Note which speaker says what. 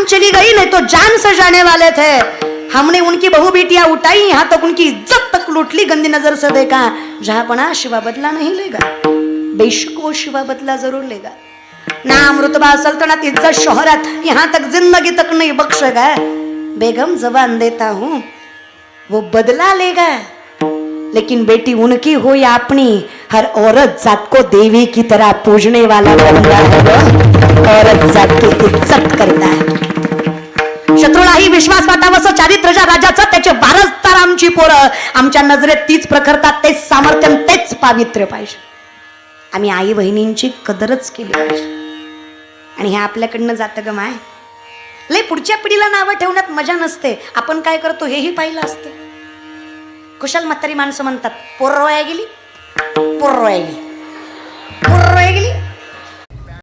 Speaker 1: चली गई, नहीं तो जान से जाने वाले थे। हमने उनकी बहू बेटियां उठाई, यहाँ तक उनकी इज्जत तक लूट ली, गंदी नजर से देखा। जहांपना शिवा बदला नहीं लेगा, बेशक वो शिवा बदला जरूर लेगा। नाम रुतबा सल्तनत इज्जत शोहरत यहाँ तक जिंदगी तक नहीं बख्शेगा। बेगम जबान देता हूँ वो बदला लेगा, लेकिन बेटी उनकी हो या अपनी, हर औरत जात को देवी की तरह पूजने वाला बंदा है। औरत जात की इज्जत करता है। शत्रूलाही विश्वास वाटावं चारित्र्याच्या राजाचं, त्याचे वारसदार आमची पोरं। आमच्या नजरेत तीच प्रखरता, तेच सामर्थ्य, तेच पावित्र्य पाहिजे। आम्ही आई बहिणींची कदरच केली पाहिजे। आणि हे आपल्याकडनं जातं ग माय। लय पुढच्या पिढीला नावं ठेवण्यात मजा नसते, आपण काय करतो हेही पाहिलं असतं। कुशल म्हातारी माणसं म्हणतात पोरं रोया गेली, पोरं रोया गेली, पोरं रोया गेली।